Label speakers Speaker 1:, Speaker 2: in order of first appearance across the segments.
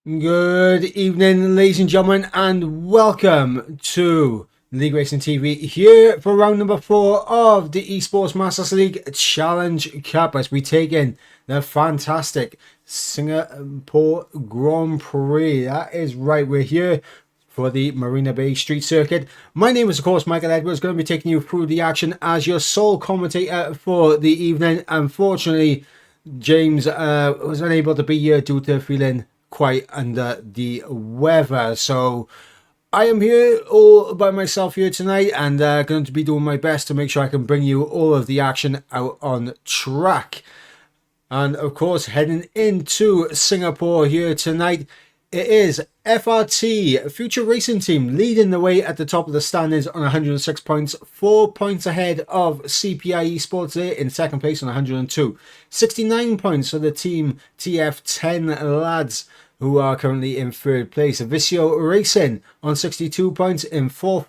Speaker 1: Good evening, ladies and gentlemen, and welcome to League Racing TV here for round number 4 of the Esports Masters League Challenge Cup as we take in the fantastic Singapore Grand Prix. That is right, we're here for the Marina Bay Street Circuit. My name is, of course, Michael Edwards, going to be taking you through the action as your sole commentator for the evening. Unfortunately, James was unable to be here due to feeling quite under the weather, so I am here all by myself here tonight and going to be doing my best to make sure I can bring you all of the action out on track. And of course, heading into Singapore here tonight, it is FRT, Future Racing Team, leading the way at the top of the standings on 106 points, 4 points ahead of CPI Esports there in second place on 102. 69 points for the team TF10 lads, who are currently in third place. Visio Racing on 62 points in fourth.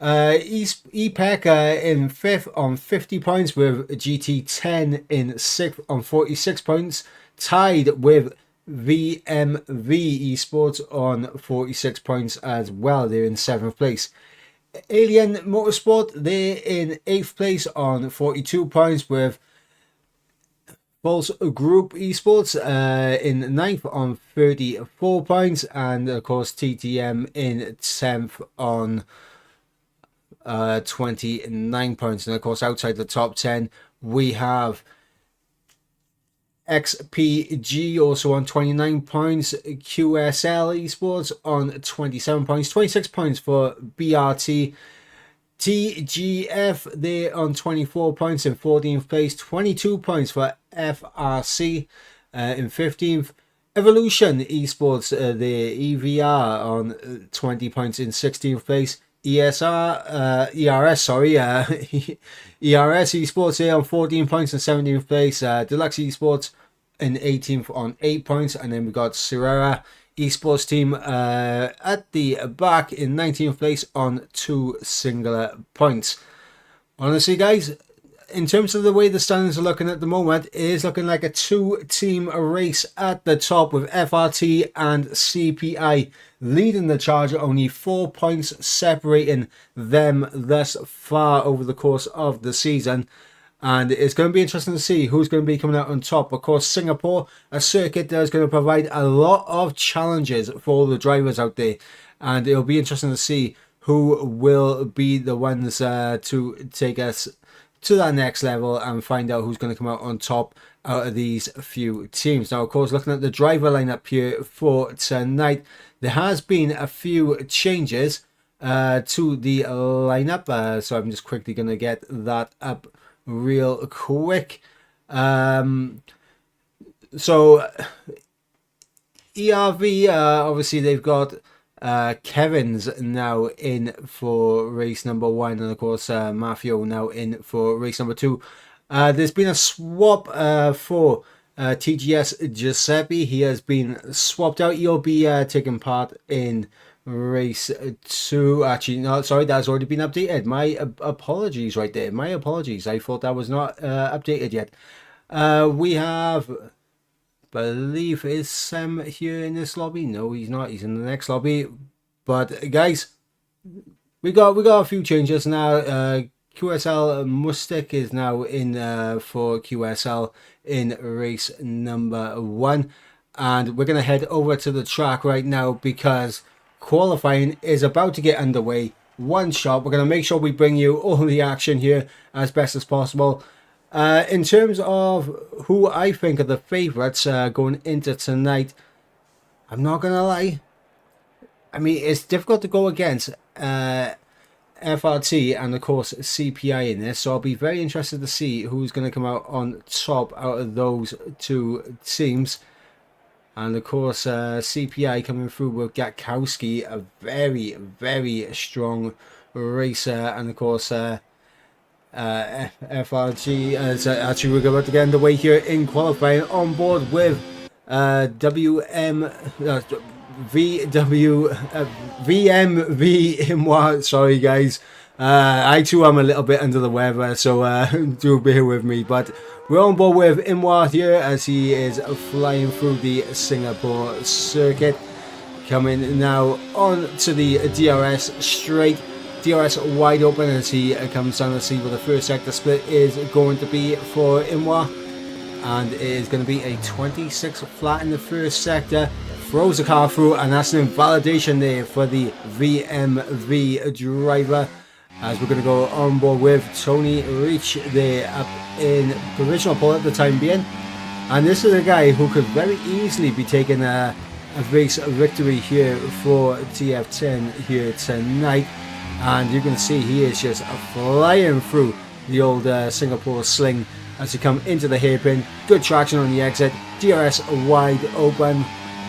Speaker 1: EPEC in fifth on 50 points, with GT10 in sixth on 46 points, tied with VMV Esports on 46 points as well. They're in 7th place. Alien Motorsport, they're in 8th place on 42 points, with Pulse Group Esports in 9th on 34 points, and of course TTM in 10th on 29 points. And of course, outside the top 10, we have XPG also on 29 points, QSL Esports on 27 points, 26 points for BRT, TGF there on 24 points in 14th place, 22 points for FRC in 15th, Evolution Esports, the EVR on 20 points in 16th place, ERS Esports here on 14 points in 17th place, Deluxe Esports in 18th on 8 points, and then we got Serrera Esports team at the back in 19th place on 2 singular points. Honestly, guys, in terms of the way the standings are looking at the moment, it is looking like a 2-team race at the top, with FRT and CPI leading the charge, only 4 points separating them thus far over the course of the season. And it's going to be interesting to see who's going to be coming out on top. Of course, Singapore, a circuit that is going to provide a lot of challenges for all the drivers out there. And it'll be interesting to see who will be the ones to take us to that next level and find out who's going to come out on top out of these few teams. Now, of course, looking at the driver lineup here for tonight, there has been a few changes to the lineup. So I'm just quickly going to get that up real quick. So ERV, obviously they've got Kevin's now in for race number 1, and of course Mafio now in for race number 2. There's been a swap for TGS Giuseppe. He has been swapped out. He'll be taking part in race 2. Actually, no, sorry, that's already been updated. My apologies right there. My apologies. I thought that was not updated yet. We have, believe, is Sam here in this lobby? No, he's not. He's in the next lobby. But guys, we got a few changes now. QSL Mustik is now in for QSL in race number 1, and we're gonna head over to the track right now because qualifying is about to get underway. One shot. We're going to make sure we bring you all the action here as best as possible. In terms of who I think are the favourites going into tonight, I'm not going to lie. I mean, it's difficult to go against FRT and, of course, CPI in this. So I'll be very interested to see who's going to come out on top out of those two teams. And of course, CPI coming through with Gatkowski, a very, very strong racer. And of course, FRG, actually we're about to get underway here in qualifying, on board with VMV Imwa. Sorry guys, I too am a little bit under the weather, so do bear with me. But we're on board with Imwa here as he is flying through the Singapore circuit. coming now on to the DRS straight. DRS wide open as he comes down to see what the first sector split is going to be for Imwa. And it is going to be a 26 flat in the first sector. Throws the car through, and that's an invalidation there for the VMV driver. As we're going to go on board with Tony Reach there up in provisional pole at the time being. And this is a guy who could very easily be taking a race victory here for TF10 here tonight. And you can see he is just flying through the old Singapore sling as you come into the hairpin. Good traction on the exit. DRS wide open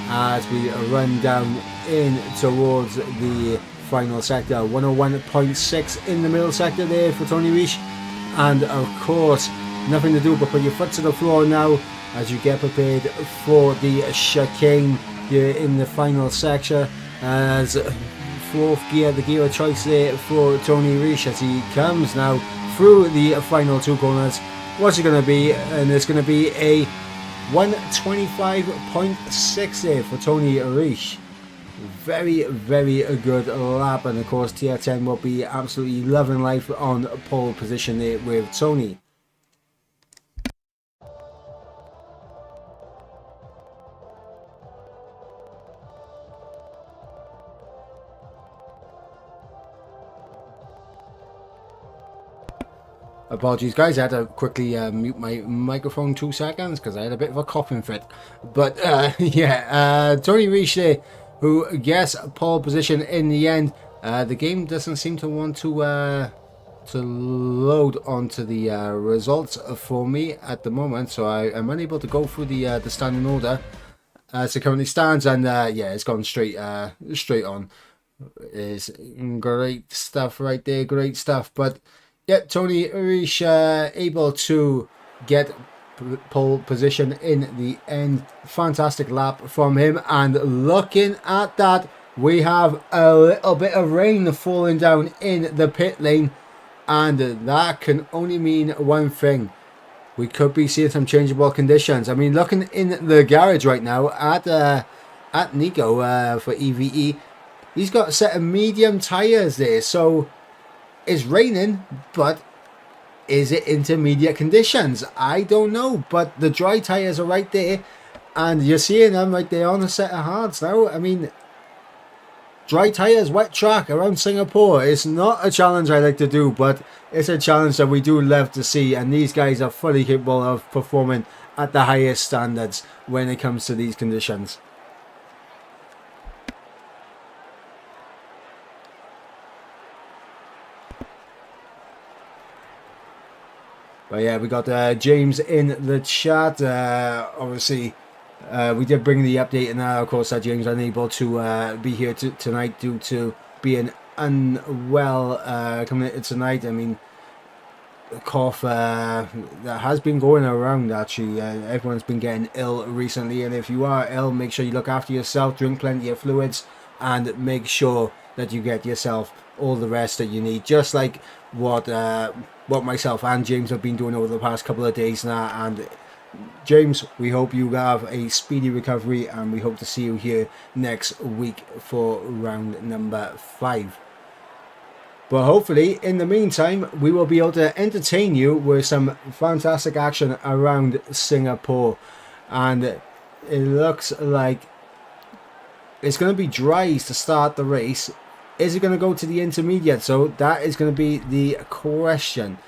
Speaker 1: as we run down in towards the final sector. 101.6 in the middle sector there for Tony Reach. And of course, nothing to do but put your foot to the floor now as you get prepared for the chicane here in the final section. As fourth gear, the gear of choice there for Tony Reach as he comes now through the final two corners. What's it going to be? And it's going to be a 125.6 there for Tony Reach. Very, very good lap, and of course TF10 will be absolutely loving life on pole position there with Tony. Apologies guys, I had to quickly mute my microphone 2 seconds because I had a bit of a coughing fit. But yeah, Tony Reach there, who gets pole position in the end. The game doesn't seem to want to load onto the results for me at the moment, so I am unable to go through the standing order as it currently stands. And yeah, it's gone straight on. Is great stuff right there, great stuff. But yeah, Tony Reach able to get pole position in the end. Fantastic lap from him, and looking at that, we have a little bit of rain falling down in the pit lane, and that can only mean one thing: we could be seeing some changeable conditions. I mean, looking in the garage right now at Nico for EVE, he's got a set of medium tires there, so it's raining, but is it intermediate conditions? I don't know, but the dry tires are right there, and you're seeing them right there on a set of hards now. I mean, dry tires, wet track around Singapore. It's not a challenge I like to do, but it's a challenge that we do love to see, and these guys are fully capable of performing at the highest standards when it comes to these conditions. But yeah, we got James in the chat. Obviously, we did bring the update, and of course, James unable to be here tonight due to being unwell coming in tonight. I mean, the cough that has been going around actually. Everyone's been getting ill recently, and if you are ill, make sure you look after yourself, drink plenty of fluids, and make sure that you get yourself all the rest that you need, just like what myself and James have been doing over the past couple of days now. And James, we hope you have a speedy recovery, and we hope to see you here next week for round number 5. But hopefully, in the meantime, we will be able to entertain you with some fantastic action around Singapore. And it looks like it's going to be dries to start the race. Is it going to go to the intermediate? So that is going to be the question.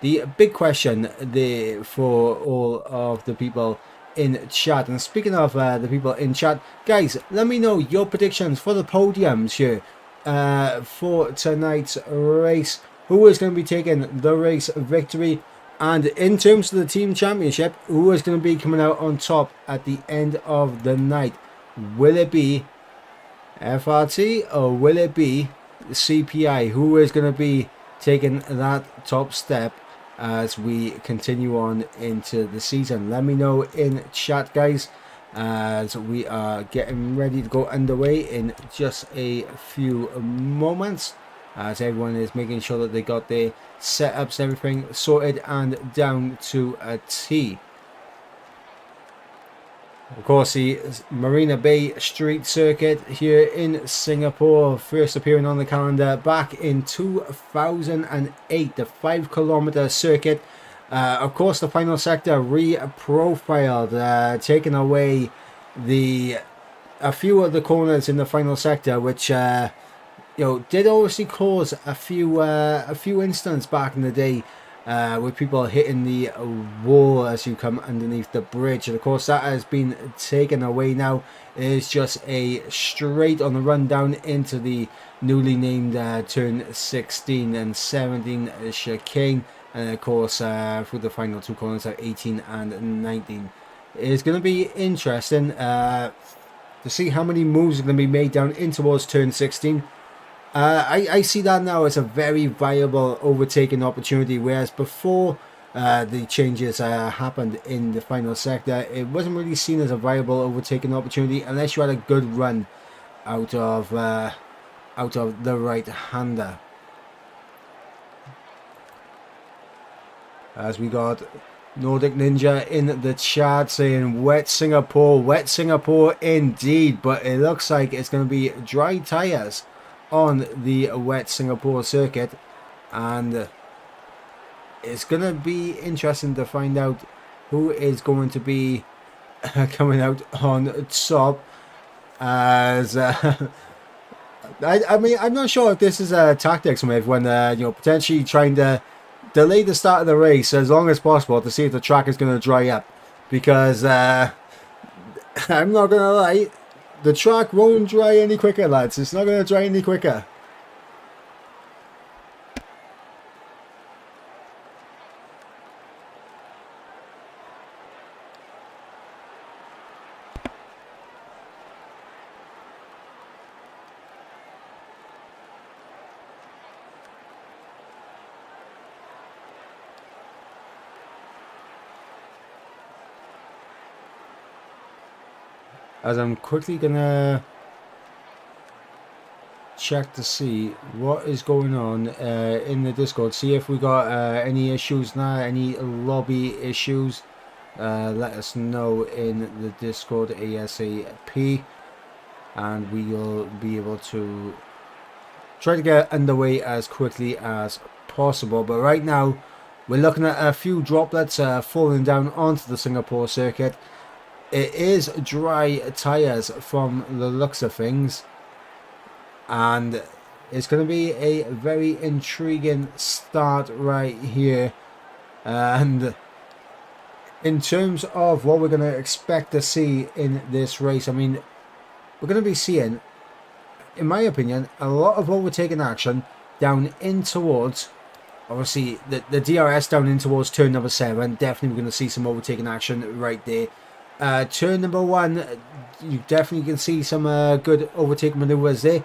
Speaker 1: The big question there for all of the people in chat. And speaking of the people in chat, guys, let me know your predictions for the podiums here for tonight's race. Who is going to be taking the race victory? And in terms of the team championship, who is going to be coming out on top at the end of the night? Will it be FRT or will it be CPI? Who is going to be taking that top step as we continue on into the season? Let me know in chat, guys, as we are getting ready to go underway in just a few moments, as everyone is making sure that they got their setups, everything sorted and down to a T. Of course, the Marina Bay Street Circuit here in Singapore, first appearing on the calendar back in 2008, the 5 kilometer circuit. Of course, the final sector re-profiled, taking away a few of the corners in the final sector, which did obviously cause a few incidents back in the day. With people hitting the wall as you come underneath the bridge. And of course that has been taken away now. It is just a straight on the run down into the newly named turn 16 and 17 chicane. And of course through the final two corners at 18 and 19. It's going to be interesting to see how many moves are going to be made down in towards turn 16. I see that now as a very viable overtaking opportunity, whereas before the changes happened in the final sector, it wasn't really seen as a viable overtaking opportunity unless you had a good run out of the right-hander. As we got Nordic Ninja in the chat saying wet Singapore indeed, but it looks like it's going to be dry tyres on the wet Singapore circuit, and it's gonna be interesting to find out who is going to be coming out on top. As I mean, I'm not sure if this is a tactics from everyone, potentially trying to delay the start of the race as long as possible to see if the track is going to dry up, because I'm not gonna lie, the track won't dry any quicker, lads. It's not going to dry any quicker. As I'm quickly gonna check to see what is going on in the Discord, see if we got any issues now, any lobby issues. Let us know in the Discord ASAP, and we will be able to try to get underway as quickly as possible. But right now we're looking at a few droplets falling down onto the Singapore circuit. It is dry tyres from the looks of things, and it's going to be a very intriguing start right here. And in terms of what we're going to expect to see in this race, I mean, we're going to be seeing, in my opinion, a lot of overtaking action down in towards, obviously, the DRS down in towards turn number 7. Definitely going to see some overtaking action right there. Turn number 1, you definitely can see some good overtaking maneuvers there.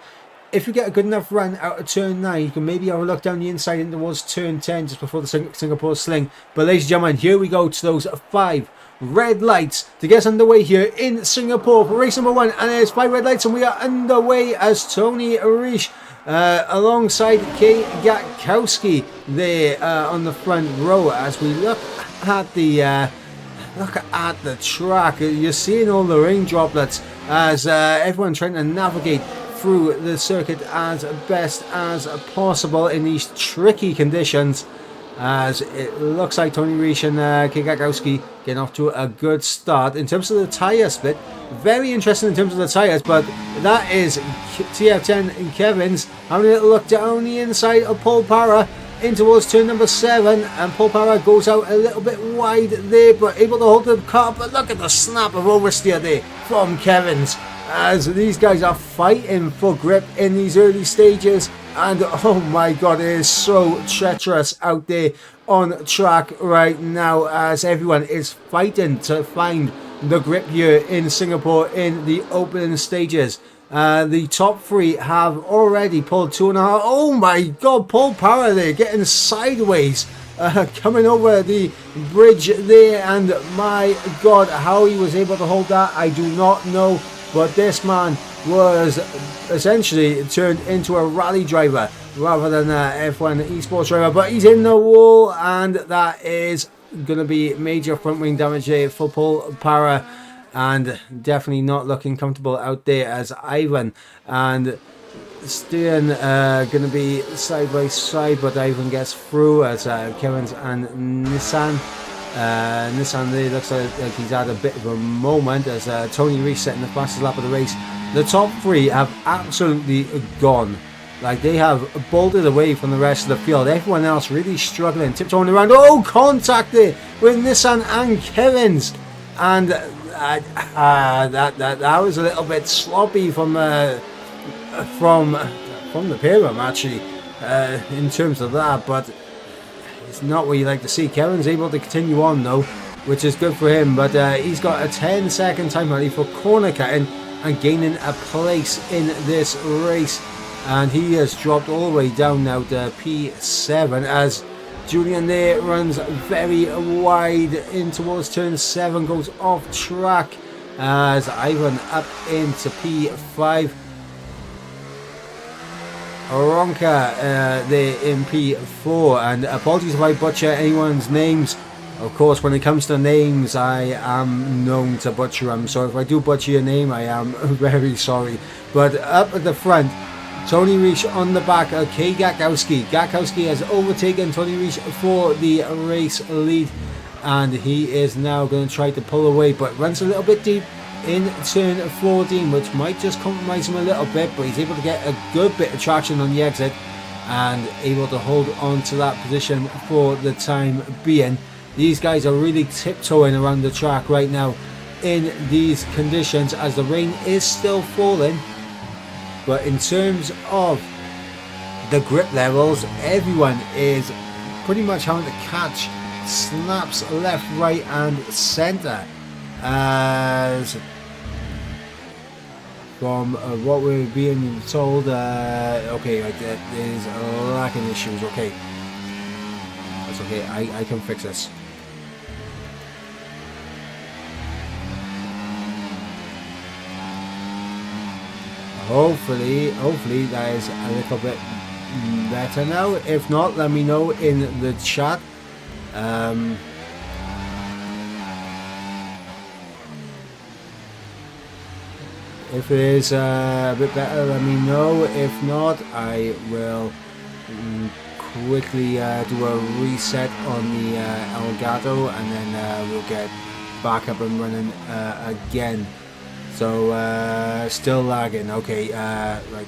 Speaker 1: If you get a good enough run out of turn 9, you can maybe have a look down the inside in towards turn 10 just before the Singapore sling. But ladies and gentlemen, here we go to those 5 red lights to get us underway here in Singapore for race number 1. And there's 5 red lights and we are underway as Tony Arish alongside Kay Gatkowski there on the front row. As we look at the track, you're seeing all the rain droplets as everyone trying to navigate through the circuit as best as possible in these tricky conditions, as it looks like Tony Reich and Kigakowski getting off to a good start. In terms of the tyre split, very interesting in terms of the tyres, but that is TF10 and Kevin's having a little look down the inside of Paul Parra in towards turn number 7, and Paul Parra goes out a little bit wide there, but able to hold the car. But look at the snap of oversteer there from Kevin's, as these guys are fighting for grip in these early stages. And oh my god, it is so treacherous out there on track right now, as everyone is fighting to find the grip here in Singapore in the opening stages. The top 3 have already pulled 2.5. Oh my god, Paul Parra there getting sideways, coming over the bridge there, and my god, how he was able to hold that, I do not know. But this man was essentially turned into a rally driver rather than an F1 esports driver. But he's in the wall, and that is going to be major front wing damage there for Paul Parra. and definitely not looking comfortable out there as Ivan and Steering going to be side by side, but Ivan gets through as Kevin's and Nissan. Nissan there looks like he's had a bit of a moment as Tony Rees setting the fastest lap of the race. The top three have absolutely gone. Like, they have bolted away from the rest of the field. Everyone else really struggling, tiptoeing around. Oh, contact there with Nissan and Kevin's. And that was a little bit sloppy from the pair of them, actually, in terms of that, but it's not what you like to see. Kevin's able to continue on though, which is good for him, but he's got a 10-second time penalty for corner cutting and gaining a place in this race, and he has dropped all the way down now to P7 as Julian there runs very wide in towards turn 7, goes off track as Ivan up into P5. Ronka there in P4, and apologies if I butcher anyone's names. Of course, when it comes to names, I am known to butcher them, so if I do butcher your name, I am very sorry. But up at the front, Tony Rees on the back, okay, Gakowski. Gakowski has overtaken Tony Rees for the race lead, and he is now going to try to pull away, but runs a little bit deep in turn 14, which might just compromise him a little bit, but he's able to get a good bit of traction on the exit and able to hold on to that position for the time being. These guys are really tiptoeing around the track right now in these conditions as the rain is still falling, but in terms of the grip levels, everyone is pretty much having to catch snaps left, right and centre. As from what we're being told, okay, there's lacking issues. Okay, that's okay. I can fix this. Hopefully that is a little bit better now. If not, let me know in the chat. If it is a bit better, let me know. If not, I will quickly do a reset on the Elgato, and then we'll get back up and running again. So still lagging. Okay, right.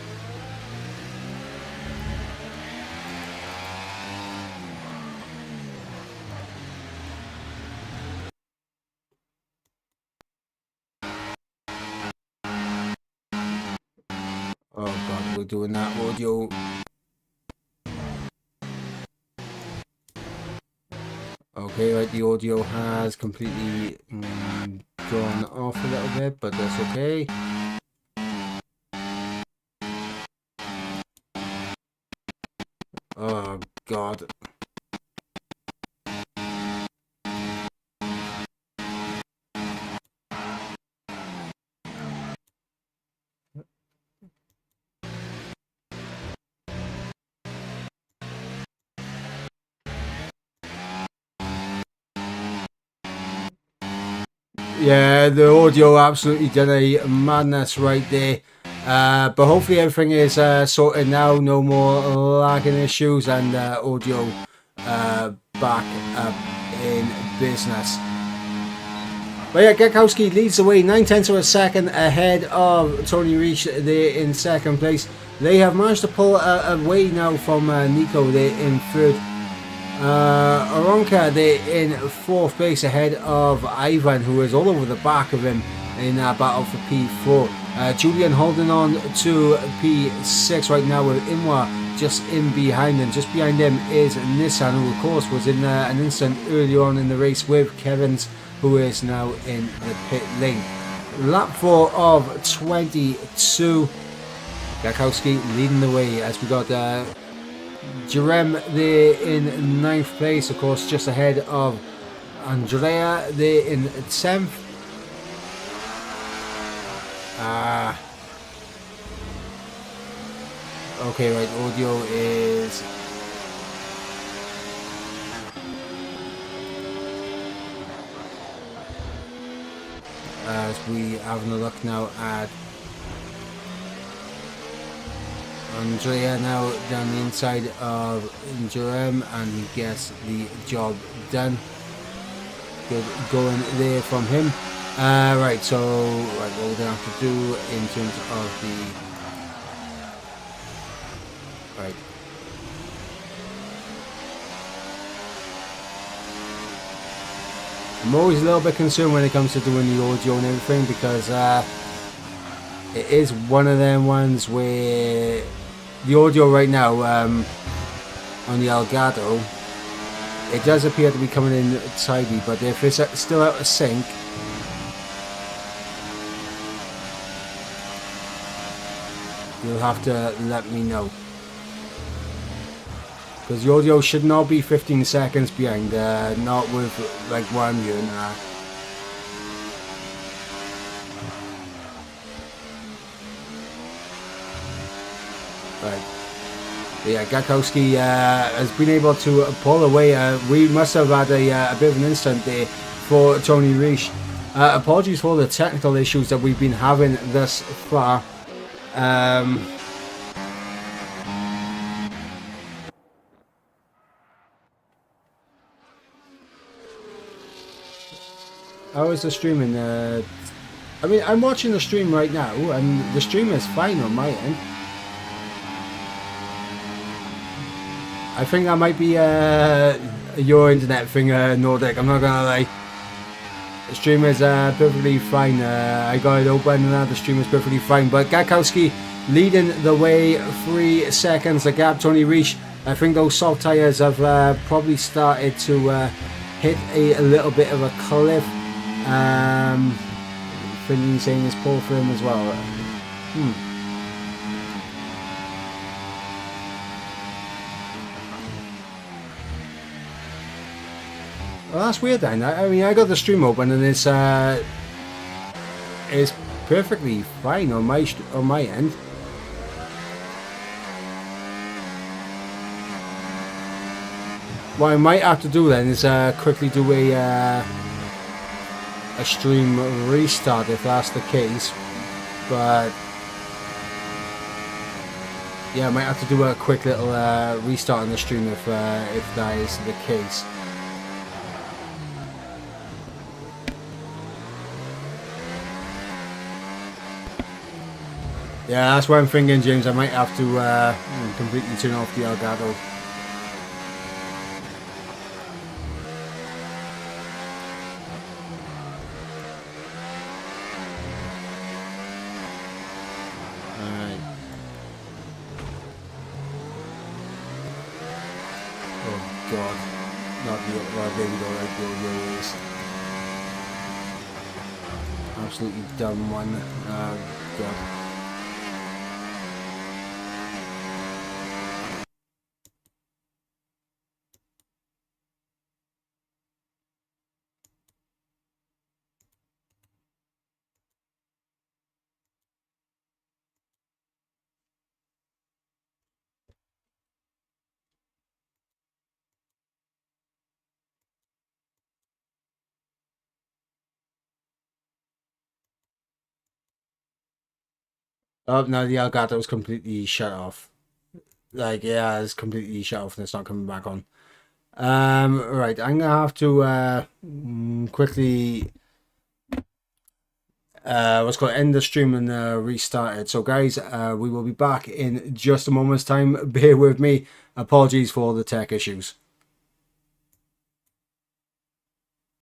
Speaker 1: Oh god, we're doing that audio. Okay, right, the audio has completely gone off a little bit, but that's okay. Oh god. Yeah, the audio absolutely did a madness right there. But hopefully everything is sorted now. No more lagging issues, and audio back up in business. But yeah, Gekowski leads the way 9/10 of a second ahead of Tony Rees there in second place. They have managed to pull away now from Nico there in third. Aronka there in fourth place ahead of Ivan, who is all over the back of him in that battle for P4. Julian holding on to P6 right now with Imwa just in behind him. Just behind him is Nissan, who of course was in an instant earlier on in the race with Kevin's, who is now in the pit lane. Lap 4 of 22. Gakowski leading the way as we got Jerem there in 9th place, of course, just ahead of Andrea there in 10th. Okay, right, audio is... as we having a look now at Andrea now down the inside of Jerem, and he gets the job done. Good going there from him. Right, so what we're gonna have to do in terms of the right. I'm always a little bit concerned when it comes to doing the audio and everything, because it is one of them ones where the audio right now on the Elgato, it does appear to be coming in tidy, but if it's still out of sync, you'll have to let me know, because the audio should not be 15 seconds behind, not with like what I'm doing. Right. Yeah, Gakowski has been able to pull away. We must have had a bit of an incident there for Tony Reich. Apologies for the technical issues that we've been having thus far. How is the streaming? I mean, I'm watching the stream right now, and the stream is fine on my end. I think that might be your internet thing, Nordic. I'm not gonna lie. The stream is perfectly fine. I got it open and the stream is perfectly fine. But Gakowski leading the way, 3 seconds. The gap, Tony Reich. I think those soft tyres have probably started to hit a little bit of a cliff. Finley saying it's poor for him as well. Well, that's weird then. I mean, I got the stream open and it's perfectly fine on my end. What I might have to do then is quickly do a stream restart if that's the case. But yeah, I might have to do a quick little restart on the stream if that is the case. Yeah, that's what I'm thinking, James. I might have to completely turn off the Elgato. Alright. Oh god. Not the there we go, right there is. Absolutely dumb one. Oh god. Oh no, the Elgato was completely shut off. Like, yeah, it's completely shut off and it's not coming back on. Right, I'm gonna have to quickly what's called end the stream and restart it. So guys, we will be back in just a moment's time. Bear with me. Apologies for all the tech issues.